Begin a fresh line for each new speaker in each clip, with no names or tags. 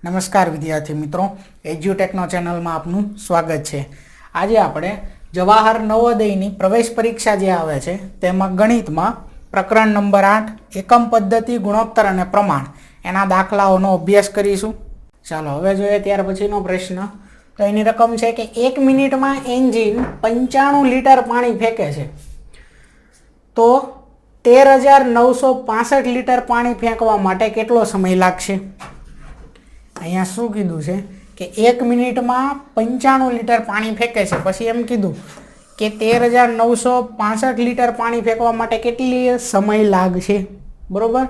નમસ્કાર વિદ્યાર્થી મિત્રો, એજ્યુટેકનો ચેનલમાં આપનું સ્વાગત છે। આજે આપણે જવાહર નવોદયની પ્રવેશ પરીક્ષા જે આવે છે તેમાં ગણિતમાં પ્રકરણ નંબર 8 એકમ પદ્ધતિ ગુણોત્તર અને પ્રમાણ એના દાખલાઓનો અભ્યાસ કરીશું। ચાલો હવે જોઈએ ત્યાર પછીનો પ્રશ્ન। તો એની રકમ છે કે 1 મિનિટમાં એન્જિન 95 લીટર પાણી ફેંકે છે, તો 13,965 લીટર પાણી ફેંકવા માટે કેટલો સમય લાગશે? અહીંયા શું કીધું છે કે 1 મિનિટમાં 95 લીટર પાણી ફેંકે છે, પછી એમ કીધું કે 13,965 લીટર પાણી ફેંકવા માટે કેટલી સમય લાગશે, બરોબર?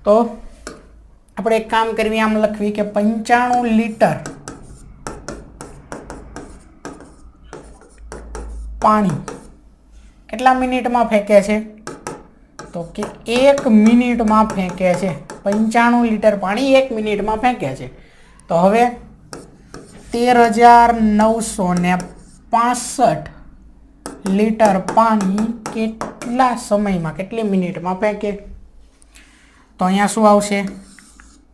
તો આપણે એક કામ કરવી, આમ લખવી કે 95 લીટર પાણી કેટલા મિનિટમાં ફેંકે છે? તો કે 1 મિનિટમાં ફેંકે છે। 95 લીટર પાણી 1 મિનિટમાં ફેંકે છે। તો હવે 13,965 લીટર પાણી કેટલા સમયમાં, કેટલી મિનિટમાં ફેંકે? તો અહીંયા શું આવશે?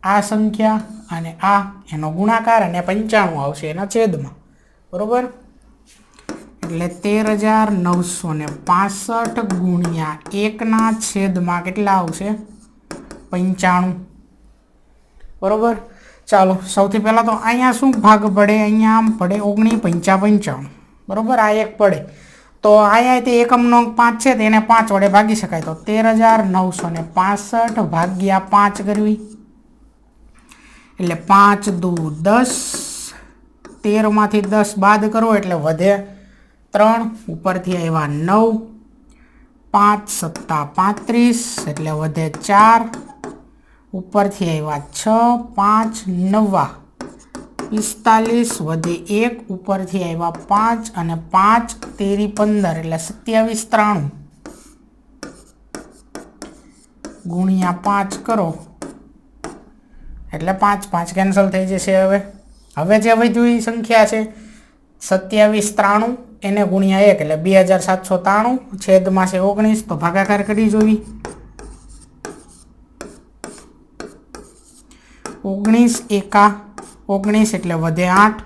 આ સંખ્યા અને આ એનો ગુણાકાર અને 95 આવશે એના છેદમાં, બરોબર? એટલે 13,965 ગુણ્યા 1 છેદમાં કેટલા આવશે? 95, બરોબર? ચાલો સૌથી પહેલાં તો અહીંયા શું ભાગ પડે? અહીંયા આમ પડે 19 પંચા 95, બરોબર? આ એક પડે તો અહીંયા તે એકમનો અંક 5 છે તેને 5 વડે ભાગી શકાય। તો 13,965 ભાગ્યા 5 કરવી એટલે 5 દુ 10, 13માંથી 10 બાદ કરો એટલે વધે 3, ઉપરથી આવ્યા 9, 5 સત્તા 35 એટલે વધે 4, ઉપરથી આવ્યા 6, 5 નવા 45 વધે 1, ઉપરથી આવ્યા 5 અને 5 તેરી 15 એટલે 27 93 ગુણ્યા 5 કરો એટલે 5 5 કેન્સલ થઈ જશે। હવે જે વધ્યું એ સંખ્યા છે 27 93 એને ગુણ્યા 1 એટલે 2,793 છેદમાં છે 19, તો ભાગાકાર કરી જોવી। 19 એકા 19 એટલે વધે 8,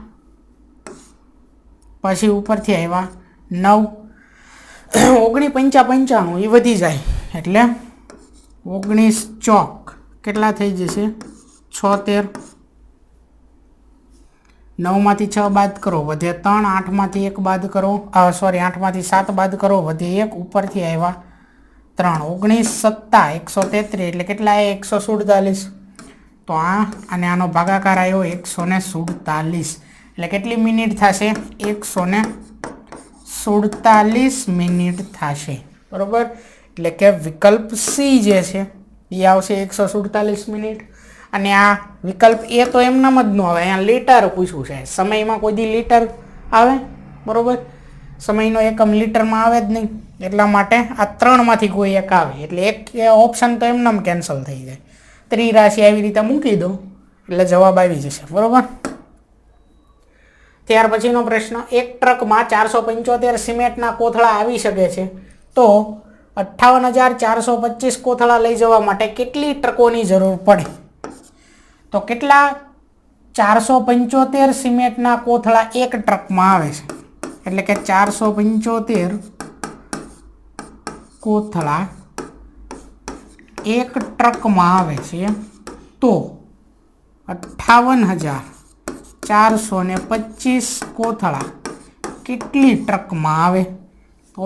પછી ઉપરથી આવ્યા 9, 19 પંચા 95 એ વધી જાય એટલે 19 ચોક કેટલા થઈ જશે? 76, 9માંથી 6 બાદ કરો વધે 3, 8માંથી 1 બાદ કરો, 8માંથી 7 બાદ કરો વધે 1, ઉપરથી આવ્યા 3, 19 સત્તા 133 એટલે કેટલા? 147, તો આ અને આનો ભાગાકાર આવ્યો 147 એટલે કેટલી મિનિટ થશે? 147 મિનિટ થશે, બરોબર? એટલે કે વિકલ્પ સી જે છે એ આવશે 147 મિનિટ। અને આ વિકલ્પ એ તો એમનામ જ ન આવે, અહીંયા લીટર પૂછવું છે, સમયમાં કોઈ દી લીટર આવે, બરોબર? સમયનો એકમ લીટરમાં આવે જ નહીં, એટલા માટે આ 3માંથી કોઈ એક આવે એટલે એક ઓપ્શન તો એમનામ કેન્સલ થઈ જાય। ત્રિરાશિ આવી રીતે મૂકી દો એટલે જવાબ આવી જશે, બરોબર? ત્યાર પછીનો પ્રશ્ન, એક ટ્રકમાં 475 સિમેન્ટના કોથળા આવી શકે છે, તો 58,425 કોથળા લઈ જવા માટે કેટલી ટ્રકોની જરૂર પડે? તો કેટલા? 475 સિમેન્ટના કોથળા એક ટ્રકમાં આવે છે, એટલે કે 475 કોથળા એક ટ્રકમાં આવે છે, તો 58,425 કોથળા કેટલી ટ્રકમાં આવે? તો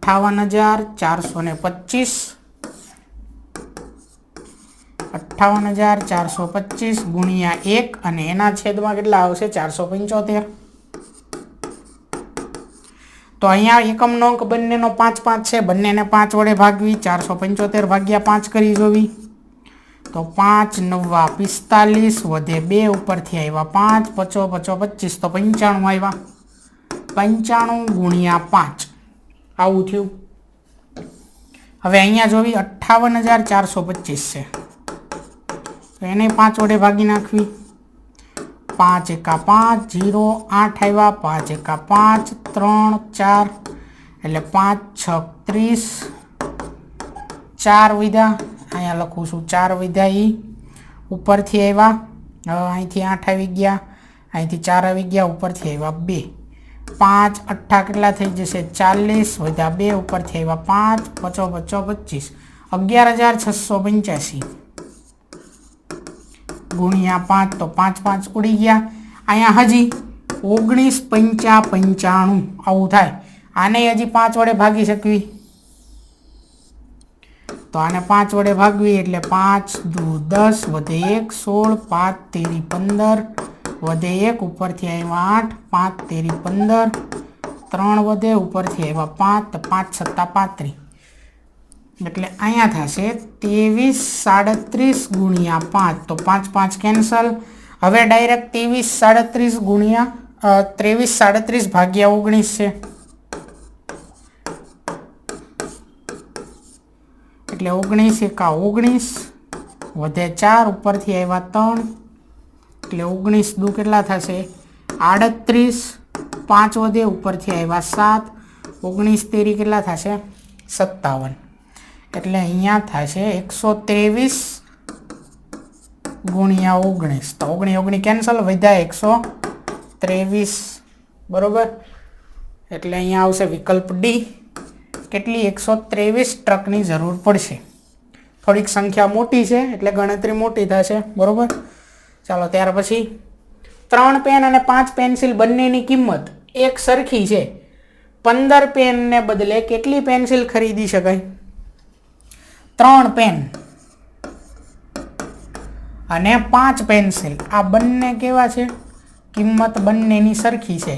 58,425 ગુણ્યા 1 અને એના છેદમાં કેટલા આવશે? 475। તો અહીંયા એકમનો અંક બંનેનો 5 5 છે, બંનેને 5 વડે ભાગવી, 475 ભાગ્યા 5 કરી જોવી તો 5 નવા 45 વધે 2, ઉપરથી આવ્યા 5, 5 25 તો 95 આવ્યા, 95 ગુણ્યા 5 આવું થયું। હવે અહીંયા જોવી 58,425 છે, તો એને 5 વડે ભાગી નાખવી, 5 એકા 5 0, 8 આવ્યા, 5 એકા 5 3 4 એટલે 5 6 30, 4 વિધા અહીંયા લખું છું 4 વિધા ઈ ઉપરથી આવ્યા હવે અહીંથી 8 આવી ગયા, અહીંથી 4 આવી ગયા, ઉપરથી આવ્યા 2, 5 8 કેટલા થઈ જશે 40, વધ્યા 2, ઉપરથી આવ્યા 5, 5 25, 11,685 ગુણ્યા 5, તો 5 5 ઉડી ગયા. અહીંયા હજી 19 5 95 આવું થાય. આને હજી 5 વડે ભાગી શકવી, તો આને 5 વડે ભાગવી એટલે 5 દુ 10, વધે 1 16, 5 તેરી 15, વધે 1, ઉપરથી આવ્યા 8, 5 તેરી 15, 3 વધે, ઉપરથી આવ્યા 5, તો 5 સત્તા 35, એટલે અહીંયા થશે 23 37 ગુણ્યા 5, તો 5 5 કેન્સલ. હવે ડાયરેક્ટ 23 37 ગુણ્યા 23 37 ભાગ્યા 19 છે, એટલે 19 એકા 19, વધે 4, ઉપરથી આવ્યા 3, એટલે 19 દુ કેટલા થશે 38, 5 વધે, ઉપરથી આવ્યા 7, 19 તેરી કેટલા થશે 57, એટલે અહીંયા થશે 123 ગુણ્યા 19, તો 19 કેન્સલ, વધ્યા 123, બરોબર. એટલે અહીંયા આવશે વિકલ્પ ડી. કેટલી 123 ટ્રકની જરૂર પડશે. થોડીક સંખ્યા મોટી છે એટલે ગણતરી મોટી થશે, બરોબર. ચાલો ત્યાર પછી 3 પેન અને 5 પેન્સિલ બંનેની કિંમત એક સરખી છે. 15 પેનને બદલે કેટલી પેન્સિલ ખરીદી શકાય? 3 પેન અને 5 પેન્સિલ, આ બંને કેવા છે? કિંમત બંનેની સરખી છે.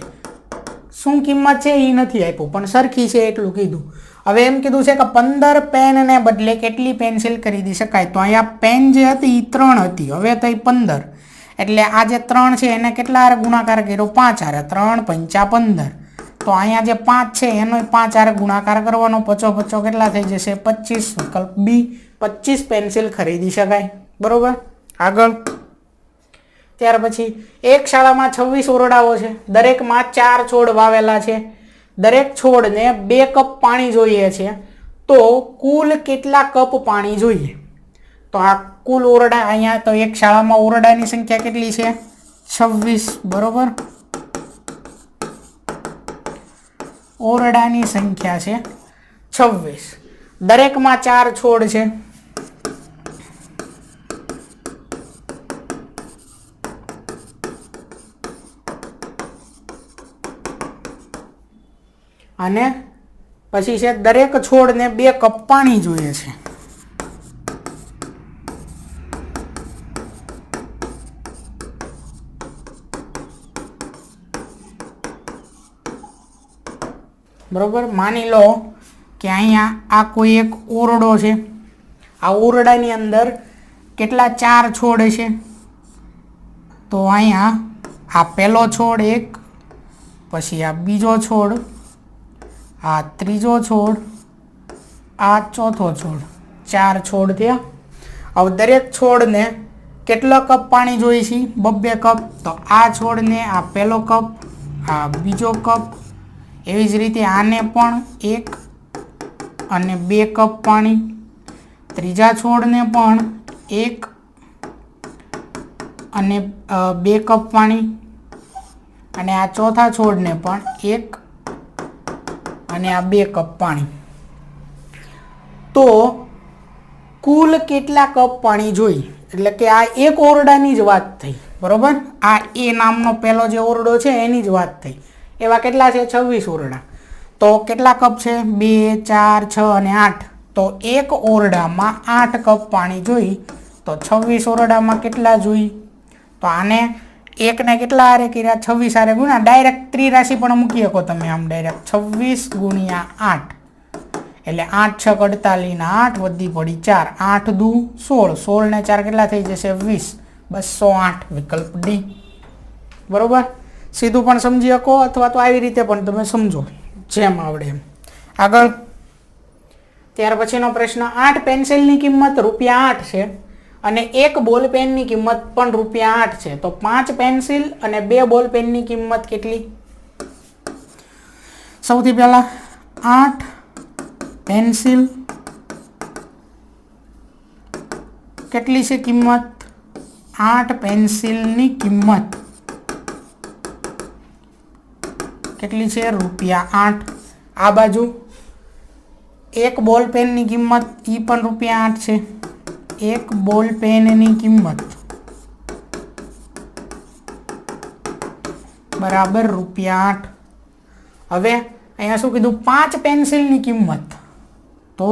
શું કિંમત છે એ નથી આપ્યું, પણ સરખી છે એટલું કીધું. હવે એમ કીધું છે કે 15 પેનને બદલે કેટલી પેન્સિલ ખરીદી શકાય? તો અહીંયા પેન જે હતી એ 3 હતી, હવે થઈ 15, એટલે આ જે 3 છે એને કેટલા હારે ગુણાકાર કર્યો? 5 હારે. 3 5 15, તો અહીંયા જે 5 છે એનો 5 હારે ગુણાકાર કરવાનો, 5 5 કેટલા થઈ જશે 25, વિકલ્પ બી 25 પેન્સિલ ખરીદી શકાય, બરોબર. આગળ ત્યાર પછી એક શાળામાં 26 ઓરડાઓ છે, દરેકમાં 4 છોડ વાવેલા છે, દરેક છોડને 2 કપ પાણી જોઈએ છે, તો કુલ કેટલા કપ પાણી જોઈએ? તો આ કુલ ઓરડા, અહીંયા તો એક શાળામાં ઓરડાની સંખ્યા કેટલી છે? 26, બરોબર. ઓરડાની સંખ્યા છે 26, દરેકમાં 4 છોડ છે, અને પછી છે દરેક છોડને 2 કપ પાણી જોઈએ છે. બરોબર. માની લો કે અહીંયા આ કોઈ એક ઓરડો છે, આ ઓરડાની અંદર કેટલા 4 છોડ છે? તો અહીંયા આ પહેલો છોડ 1, પછી આ બીજો છોડ, આ ત્રીજો છોડ, આ ચોથો છોડ, 4 છોડ થયા. હવે દરેક છોડને કેટલા કપ પાણી જોઈએ છે? 2 કપ. તો આ છોડને આ પહેલો કપ, આ બીજો કપ, એવી જ રીતે આને પણ 1 અને 2 કપ પાણી, ત્રીજા છોડને પણ 1 અને 2 કપ પાણી, અને આ ચોથા છોડને પણ 1 અને આ 2 કપ પાણી. તો કુલ કેટલા કપ પાણી જોઈએ? એટલે કે આ એક ઓરડાની જ વાત થઈ, બરોબર. આ એ નામનો પહેલો જે ઓરડો છે એની જ વાત થઈ. એવા કેટલા છે? 26 ઓરડા. તો કેટલા કપ છે? 2 4 6 અને 8. તો એક ઓરડામાં 8 કપ પાણી જોઈ, તો 26 ઓરડામાં કેટલા જોઈ? તો આને એકને કેટલા હારે કર્યા? 26 હારે ગુણ્યા, ડાયરેક્ટ ત્રિરાશિ પણ મૂકી શકો તમે આમ ડાયરેક્ટ 26 ગુણ્યા 8, એટલે 8 6 48 ને 8 વધી પડી 4, 8 દુ 16, 16 ને 4 કેટલા થઈ જશે? 20, 208, વિકલ્પ ડી, બરોબર. સીધું પણ સમજી શકો અથવા તો આવી રીતે પણ તમે સમજો, જેમ આવડે એમ. આગળ ત્યાર પછીનો પ્રશ્ન, 8 પેન્સિલની કિંમત ₹8 છે અને 1 બોલ પેનની કિંમત પણ ₹8 છે, તો 5 પેન્સિલ અને 2 બોલ પેનની કિંમત કેટલી? સૌથી પહેલા 8 પેન્સિલ કેટલી છે કિંમત? 8 પેન્સિલની કિંમત કેટલી છે? ₹8. આ બાજુ એક બોલ પેનની કિંમત ઈ પણ ₹8 છે. એક બોલ પેનની કિંમત બરાબર ₹8. હવે અહીંયા શું કીધું? 5 પેન્સિલની કિંમત. તો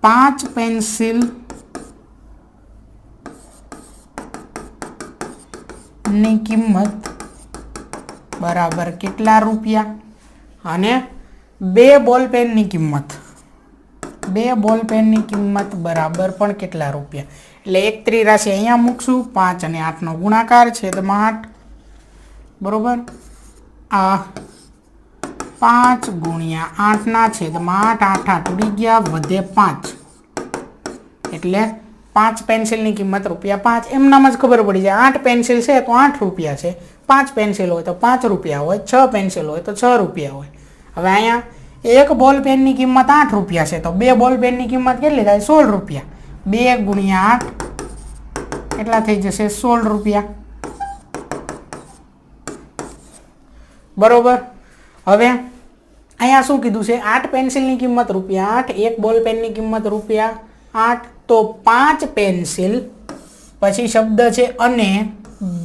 5 પેન્સિલ ની કિંમત બરાબર કેટલા રૂપિયા? અને 2 બોલ પેનની કિંમત, 2 બોલ પેનની કિંમત બરાબર પણ કેટલા રૂપિયા? એટલે એક ત્રિરાશી અહીંયા મૂકશું. 5 અને 8નો ગુણાકાર છેદમાં 8. બરોબર. આ 5 ગુણ્યા 8 છેદમાં 8. 8 8 ઉડી ગયા, વધે 5. એટલે 5 પેન્સિલની કિંમત ₹5. એમનામ જ ખબર પડી જાય. 8 પેન્સિલ છે તો ₹8 છે. 5 પેન્સિલ હોય તો ₹5 હોય. 6 પેન્સિલ હોય તો ₹6 હોય. હવે અહીંયા એક બોલ પેનની કિંમત ₹8 છે તો 2 બોલ પેનની કિંમત કેટલી થાય? ₹16. 2 ગુણ્યા 8 કેટલા થઈ જશે? ₹16. બરોબર. હવે અહીંયા શું કીધું છે? 8 પેન્સિલની કિંમત ₹8, એક બોલ પેનની કિંમત ₹8. તો 5 પેન્સિલ પછી શબ્દ છે અને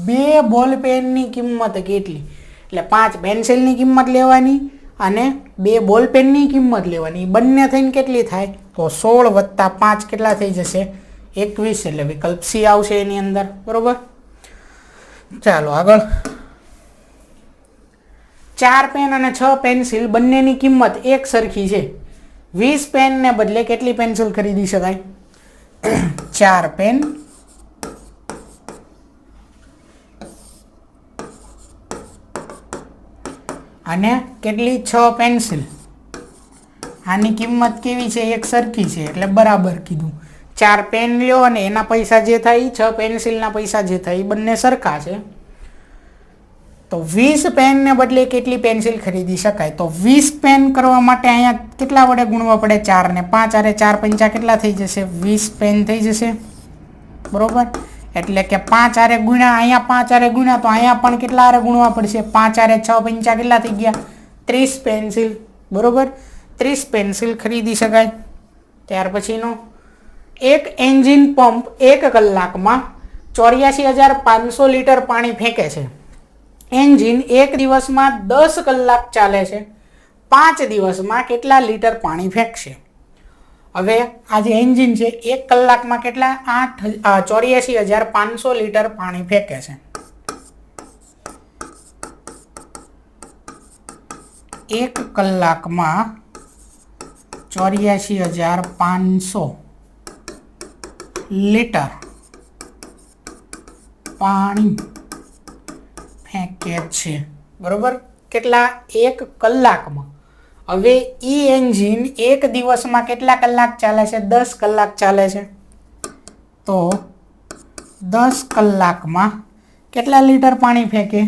2 બોલ પેનની કિંમત કેટલી? એટલે 5 પેન્સિલની કિંમત લેવાની અને 2 બોલ પેનની કિંમત લેવાની. બંને થઈને કેટલી થાય? તો 16 વત્તા 5 કેટલા થઈ જશે? 21. એટલે વિકલ્પ સી આવશે એની અંદર. બરોબર. ચાલો આગળ. 4 પેન અને 6 પેન્સિલ બંનેની કિંમત એક સરખી છે. 20 પેનને બદલે કેટલી પેન્સિલ ખરીદી શકાય? 4 પેન અને કેટલી? 6 પેન્સિલ. આની કિંમત કેવી છે? એક સરખી છે એટલે બરાબર કીધું. 4 પેન લ્યો અને એના પૈસા જે થાય, 6 પેન્સિલના પૈસા જે થાય બંને સરખા છે. તો 20 પેનને બદલે કેટલી પેન્સિલ ખરીદી શકાય? તો 20 પેન કરવા માટે અહીંયા કેટલા વડે ગુણવા પડે? 4 ને 5 અરે 4 પંચા કેટલા થઈ જશે? 20 પેન થઈ જશે. બરોબર. એટલે કે 5 આરે ગુણ્યા, અહીંયા 5 આરે ગુણ્યા તો અહીંયા પણ કેટલા આરે ગુણવા પડશે? 5 આરે 6 પંચા કેટલા થઈ ગયા? 30 પેન્સિલ. બરોબર. 30 પેન્સિલ ખરીદી શકાય. ત્યાર પછીનો, એક એન્જિન પંપ 1 કલાકમાં 84,500 લીટર પાણી ફેંકે છે. એન્જિન એક દિવસમાં 10 કલાક ચાલે છે. 5 દિવસમાં કેટલા લીટર પાણી ફેંકશે? હવે આ જે એન્જિન છે 1 કલાકમાં કેટલા? 84,500 લીટર પાણી ફેંકે છે. 1 કલાકમાં 84,500 લીટર પાણી ફેંકે છે. બરોબર. કેટલા? 1 કલાકમાં. હવે ઈ એન્જિન એક દિવસમાં કેટલા કલાક ચાલે છે? 10 કલાક ચાલે છે. તો 10 કલાકમાં કેટલા લીટર પાણી ફેંકે?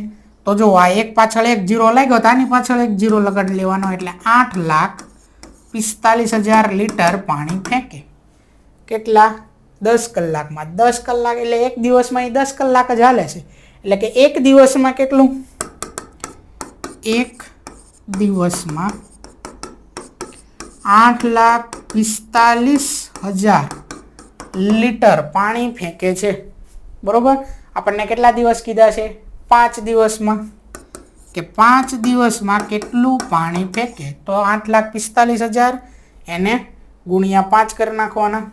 તો જો આ એક પાછળ એક જીરો લાગ્યો તો આની પાછળ એક જીરો લગાડી લેવાનો એટલે 8,45,000 લીટર પાણી ફેંકે. કેટલા? 10 કલાકમાં. 10 કલાક એટલે એક દિવસમાં 10 કલાક જ હાલે છે. એટલે કે એક દિવસમાં કેટલું? એક દિવસમાં 8,45,000 લીટર પાણી ફેંકે છે. બરોબર. આપણને કેટલા દિવસ કીધા છે? 5 દિવસમાં. કે 5 દિવસમાં કેટલું પાણી ફેંકે? તો 8,45,000 એને ગુણ્યા 5 કરી નાખવાના.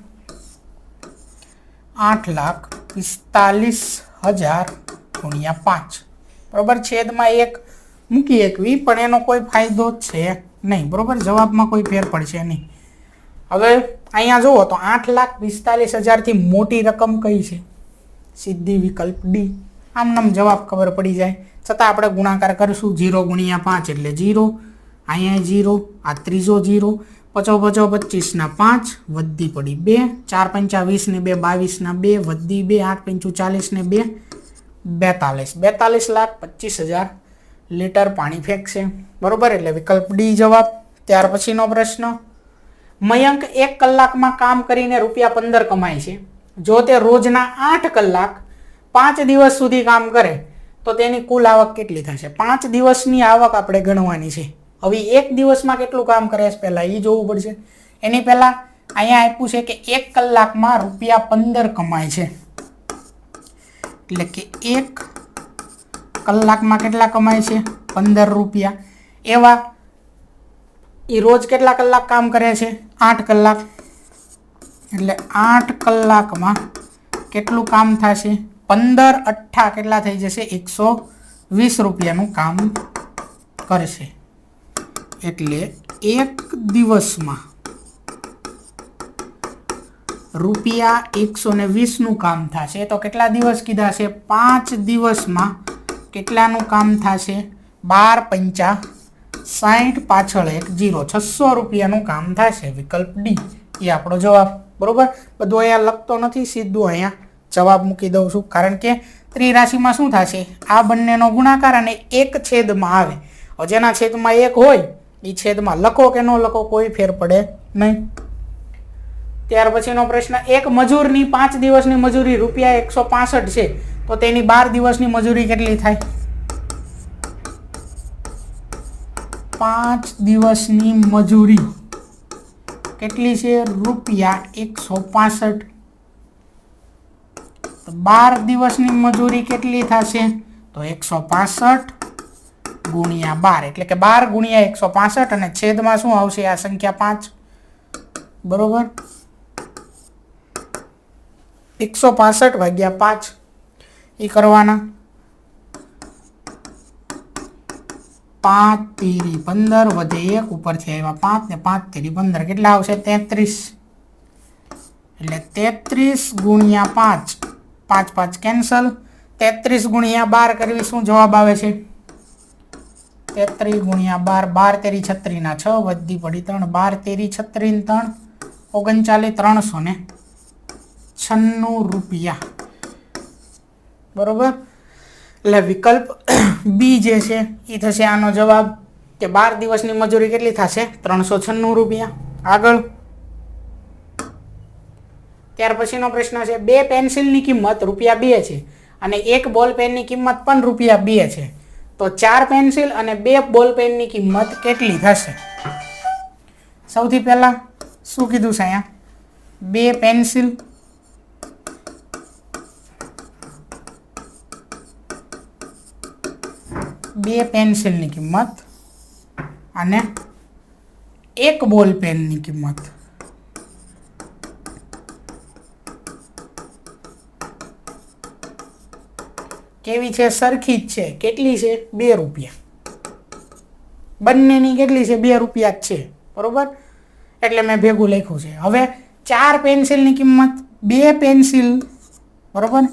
8,45,000 ગુણ્યા 5. બરોબર. છેદમાં 1 મૂકી એકવી પણ એનો કોઈ ફાયદો છે નહીં. બરોબર. જવાબમાં કોઈ ફેર પડશે નહીં. હવે અહીંયા જુઓ તો 8,45,000 મોટી રકમ કઈ છે? સીધી વિકલ્પ ડી. આમ જવાબ ખબર પડી જાય. છતાં આપણે ગુણાકાર કરીશું. 0 ગુણ્યા 5 એટલે 0. અહીંયા 0. આ ત્રીજો 0. 5 5 25 ના 5 વધી પડી 2. 4 5 20 ને 2 22 ના 2 વધી 2. 8 5 40 ને 2 42. 42,25,000 લીટર પાણી ફેંકશે. બરોબર. એટલે વિકલ્પ ડી જવાબ. ત્યાર પછીનો પ્રશ્ન. મયંક 1 કલાકમાં કામ કરીને ₹15 કમાય છે. જો તે રોજના 8 કલાક 5 દિવસ સુધી કામ કરે તો તેની કુલ આવક કેટલી થશે? 5 દિવસની આવક આપણે ગણવાની છે. હવે 1 દિવસમાં કેટલું કામ કરે છે પહેલા એ જોવું પડશે. એની પહેલા અહીંયા આપ્યું છે કે 1 કલાકમાં ₹15 કમાય છે. એટલે કે 1 કલાકમાં કેટલા કમાય છે? ₹15. એવા એ રોજ કેટલા કલાક કામ કરે છે? 8 કલાક. એટલે 8 કલાકમાં કેટલું કામ થશે? 15 અઠ્ઠા કેટલા થઈ જશે? ₹120નું કામ કરશે. એટલે 1 દિવસમાં ₹120નું કામ થશે. તો કેટલા દિવસ કીધા છે? 5 દિવસમાં કેટલાનું કામ થશે? 12 પંચા 60 પાછળ 1 0 ₹600નું કામ થશે. વિકલ્પ ડી એ આપણો જવાબ. બરોબર, બધું અહીંયા લખતો નથી, સીધું અહીંયા જવાબ મૂકી દઉં છું. કારણ કે ત્રિરાશિમાં શું થશે? આ બંનેનો ગુણાકાર અને 1 છેદમાં આવે. જેના છેદમાં 1 હોય એ છેદમાં લખો કે ન લખો કોઈ ફેર પડે નહીં. ત્યાર પછીનો પ્રશ્ન, એક મજૂરની 5 દિવસની મજૂરી ₹165 છે તો તેની 12 દિવસની મજૂરી કેટલી થાય? 5 દિવસની મજૂરી કેટલી છે? ₹165. તો 12 દિવસની મજૂરી કેટલી થશે? તો 165 ગુણ્યા 12 એટલે કે 12 ગુણ્યા 165 અને છેદમાં શું આવશે? આ સંખ્યા 5. બરોબર, 165 ભાગ્યા 5 એ કરવાના. 5 તેરી 15 વધે 1 ઉપરથી આવ્યા 5 ને 5 તેરી 15 કેટલા આવશે? 33. એટલે 33 ગુણ્યા 5, 5 5 કેન્સલ. 33 ગુણ્યા 12 કરવી, શું જવાબ આવે છે? 33 ગુણ્યા 12, 12 તેરી 36 ના 6 વધી પડી 3, 12 તેરી 36 3 39 ₹396. બરોબર, એટલે વિકલ્પ બી જે છે એ થશે આનો જવાબ. કે 12 દિવસની મજૂરી કેટલી થશે? ₹396. આગળ ત્યાર પછીનો પ્રશ્ન છે, 2 પેન્સિલની કિંમત ₹2 છે અને 1 બોલ પેનની કિંમત પણ ₹2 છે. તો 4 પેન્સિલ અને 2 બોલ પેનની કિંમત કેટલી થશે? સૌથી પહેલા શું કીધું છે અહીંયા? 2 પેન્સિલ બે પેન્સિલની કિંમત અને 1 બોલ પેનની કિંમત. કેવી છે? સરખી જ છે. કેટલી છે? ₹2. બંનેની કેટલી છે? ₹2 જ છે. બરોબર, એટલે મેં ભેગું લખ્યું છે. હવે 4 પેન્સિલની કિંમત, 2 પેન્સિલ, બરોબર,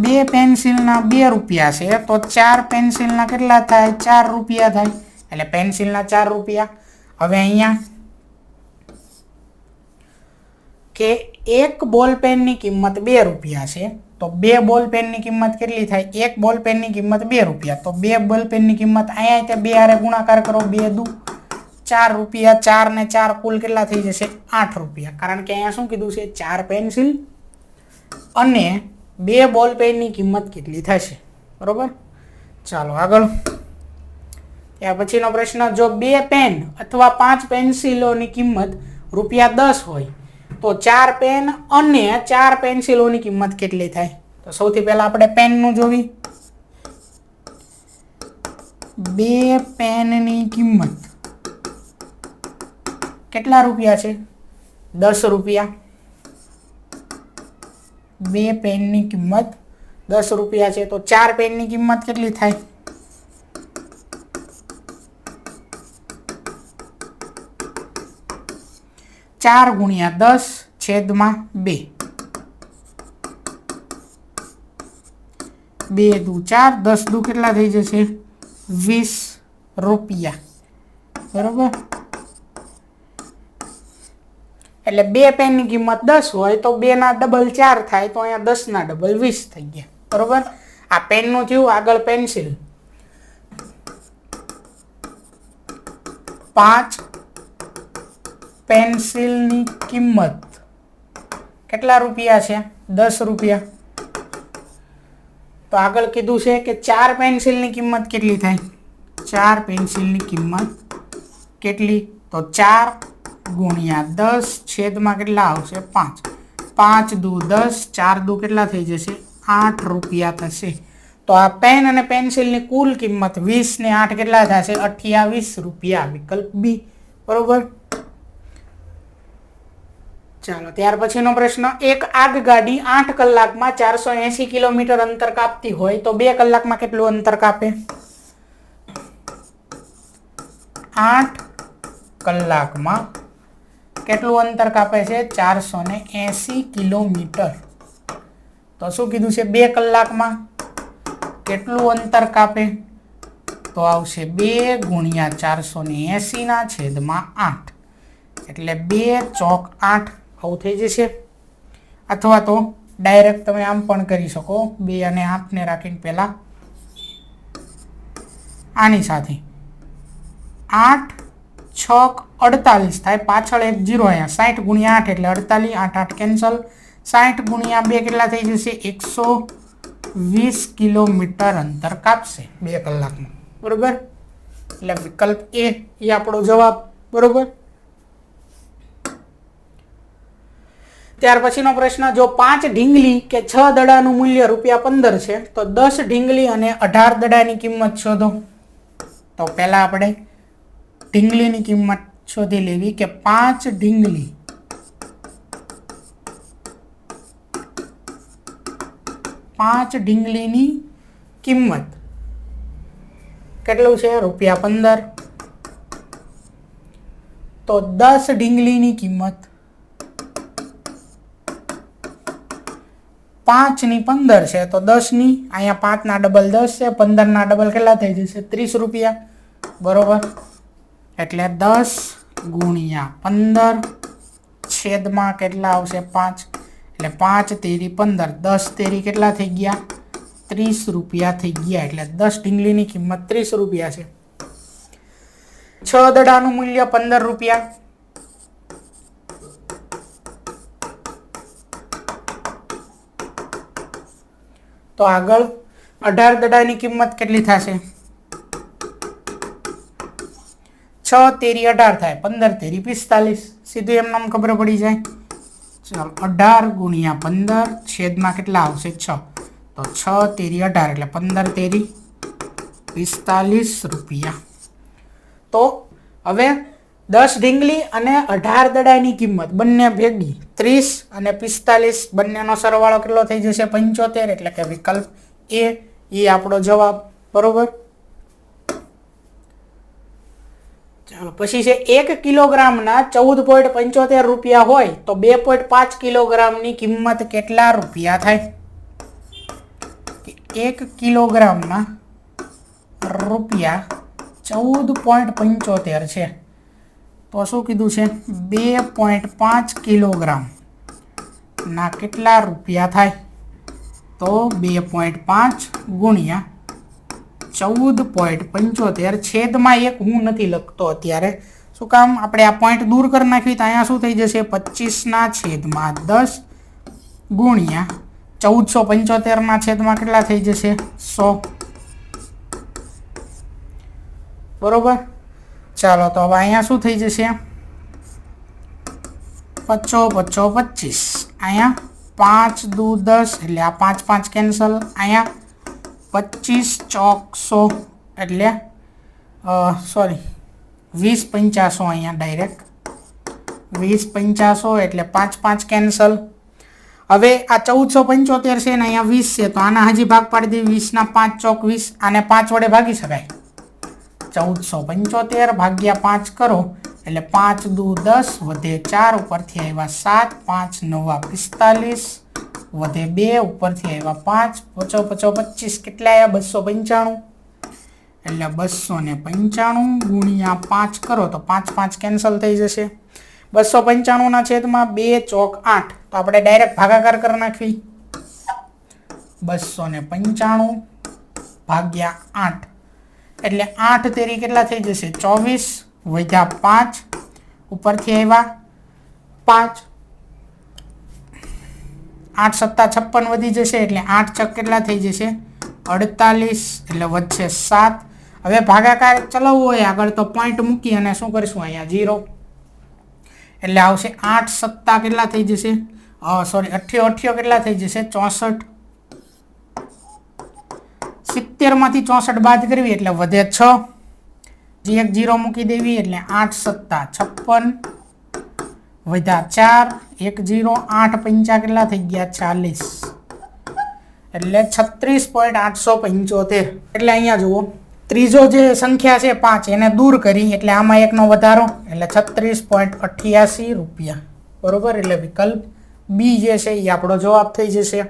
2 પેન્સિલના ₹2 છે તો 4 પેન્સિલના કેટલા થાય? ₹4 થાય. એટલે પેન્સિલના ₹4. હવે અહીંયા કે 1 બોલ પેનની કિંમત ₹2 છે તો 2 બોલ પેનની કિંમત કેટલી થાય? 1 બોલ પેનની કિંમત ₹2 તો 2 બોલ પેનની કિંમત અહીંયા તે 2 હારે ગુણાકાર કરો, 2 દુ ₹4, 4 ને 4 કુલ કેટલા થઈ જશે? ₹8. કારણ કે અહીંયા શું કીધું છે? 4 પેન્સિલ અને 2 બોલ પેનની કિંમત કેટલી થશે? બરોબર, ચાલો આગળ. ત્યાર પછીનો પ્રશ્ન, જો 2 પેન અથવા 5 પેન્સિલોની કિંમત ₹10 હોય તો 4 પેન અને 4 પેન્સિલોની કિંમત કેટલી થાય? તો સૌથી પહેલા આપણે પેનનું જોવી. 2 પેનની કિંમત કેટલા રૂપિયા છે? ₹10. 2 પેનની કિંમત ₹10 છે તો 4 પેનની કિંમત કેટલી થાય? ચાર ગુણ્યા 10 છેદમાં 2, 2 દુ 4, 10 દુ કેટલા થઈ જશે? ₹20. બરોબર, એટલે 2 પેનની કિંમત 10 હોય તો 2 ના ડબલ 4 થાય તો અહીંયા 10 ના ડબલ 20 થઈ ગયા. બરોબર, આ પેનનું થયું. આગળ પેન્સિલ, 5 પેન્સિલની કિંમત કેટલા રૂપિયા છે? 10 રૂપિયા। તો આગળ કીધું છે કે 4 પેન્સિલની કિંમત કેટલી થાય? 4 પેન્સિલની કિંમત કેટલી? તો 4 ગુણ્યા 10 છેદમાં કેટલા આવશે? 5। 5 દુ 10, 4 દુ કેટલા થઈ જશે? 8 રૂપિયા થશે। તો આ પેન અને પેન્સિલની કુલ કિંમત 20 ને 8 કેટલા થશે? 28 રૂપિયા, વિકલ્પ બી। બરોબર। ચાલો ત્યાર પછીનો પ્રશ્ન, એક આગગાડી 8 કલાકમાં 480 કિલોમીટર અંતર કાપતી હોય તો 2 કલાકમાં કેટલું અંતર કાપે? 8 કલાકમાં કેટલું અંતર કાપે છે? 480 કિલોમીટર। તો શું કીધું છે? 2 કલાકમાં કેટલું અંતર કાપે? તો આવશે 2 ગુણ્યા 480 ના છેદમાં 8, એટલે 2 ચોક 8 આવું થઈ જશે। અથવા તો ડાયરેક્ટ તમે આમ પણ કરી શકો, 2 અને 8 ને રાખીને પહેલા આની સાથે 8 છક 48 થાય, પાછળ એક 0 અહીંયા 60 ગુણ્યા 8 એટલે 48, 8 8 કેન્સલ, 60 ગુણ્યા 2 કેટલા થઈ જશે? 120 કિલોમીટર અંતર કાપશે 2 કલાકમાં। બરોબર, એટલે વિકલ્પ એ આપણો જવાબ। બરોબર। ત્યાર પછીનો પ્રશ્ન, જો 5 ઢીંગલી કે 6 દડાનું મૂલ્ય ₹15 છે તો 10 ઢીંગલી અને 18 દડાની કિંમત શોધો। તો પહેલા આપણે ઢીંગલીની કિંમત શોધી લેવી કે 5 ઢીંગલી 5 ઢીંગલીની કિંમત કેટલું છે? ₹15। તો 10 ઢીંગલીની કિંમત 5 ની 15 છે તો 10 ની અહીંયા 5 ના ડબલ 10 છે, 15 ના ડબલ કેટલા થઈ જશે? 30 રૂપિયા। બરોબર, એટલે 10 ગુણ્યા 15 છેદમાં કેટલા આવશે? 5, એટલે 5 તેરી 15, 10 તેરી કેટલા થઈ ગયા? 30 રૂપિયા થઈ ગયા। એટલે 10 ઢીંગલીની કિંમત 30 રૂપિયા છે। 6 દડાનું મૂલ્ય 15 રૂપિયા। તો આગળ 18 દડાની કિંમત કેટલી થશે? 6 તેરી 18 થાય, 15 તેરી 45, સીધું એમ નામ ખબર પડી જાય। ચાલો 18 ગુણ્યા 15 છેદમાં કેટલા આવશે? 6, તો 6 તેરી 18 એટલે 15 તેરી 45 રૂપિયા। તો હવે 10 ઢીંગલી અને 18 દડાની કિંમત બંને ભેગી 30 અને 45 બંનેનો સરવાળો કેટલો થઈ જશે? 75, એટલે કે વિકલ્પ એ આપણો જવાબ। બરોબર। ચાલો પછી છે 1 કિલોગ્રામના 14.75 રૂપિયા હોય તો 2.5 કિલોગ્રામની કિંમત કેટલા રૂપિયા થાય? 1 કિલોગ્રામના રૂપિયા 14.75 છે તો શું કીધું છે? 2.5 કિલોગ્રામ ના કેટલા રૂપિયા થાય? તો 2.5 ગુણ્યા 14.75 છેદમાં 1 હું નથી લખતો અત્યારે, શું કામ? આપણે આ પોઈન્ટ દૂર કરી નાખી તો અહીંયા શું થઈ જશે? 25 ના છેદમાં 10 ગુણ્યા 1475 ના છેદમાં કેટલા થઈ જશે? 100। બરોબર, ચાલો તો હવે અહીંયા શું થઈ જશે? 50 50 25, અહીંયા 5 દુ 10 એટલે આ 5 5 કેન્સલ, અહીંયા 25 ચોક 100 એટલે સોરી 20 50 અહીંયા ડાયરેક્ટ 20 50 એટલે 5 5 કેન્સલ। હવે આ 1475 છે ને અહીંયા 20 છે તો આના હજી ભાગ પાડી દઈએ, 20 ના 5 ચોક 20, આને 5 વડે ભાગી શકાય। 1475 ભાગ્યા 5 કરો એટલે 5 દુ 10 વધે 4 ઉપરથી આવ્યા 7, 5 9 45 વધે 2 ઉપરથી આવ્યા 5, 5 5 25 કેટલા આવ્યા? 295, એટલે 295 ગુણ્યા 5 કરો તો 5 5 કેન્સલ થઈ જશે। 295 ના છેદમાં 2 ચોક 8 તો આપણે ડાયરેક્ટ ભાગાકાર કરી નાખવી। 295 ભાગ્યા 8 એટલે 8 તેરી કેટલા થઈ જશે? 24 વધ્યા 5 ઉપરથી આવ્યા 5, 8 સત્તા 56 વધી જશે એટલે 8 છક કેટલા થઈ જશે 48 એટલે વધશે 7. હવે ભાગાકાર ચલાવવો હોય આગળ તો પોઈન્ટ મૂકી અને શું કરીશું અહીંયા 0 એટલે આવશે 8 સત્તા કેટલા થઈ જશે સોરી 88 કેટલા થઈ જશે 64. 70 માંથી 64 બાદ કરવી એટલે વધે 6. જે એક 0 મૂકી દેવી એટલે 8 સત્તા 56 વધ્યા 4 1 0 8 5 કેટલા થઈ ગયા 40 એટલે 36.875. એટલે અહીંયા જુઓ ત્રીજો જે સંખ્યા છે 5 એને દૂર કરી એટલે આમાં એકનો વધારો એટલે 36.88 રૂપિયા. બરોબર, એટલે વિકલ્પ બી જે છે એ આપણો જવાબ થઈ જશે.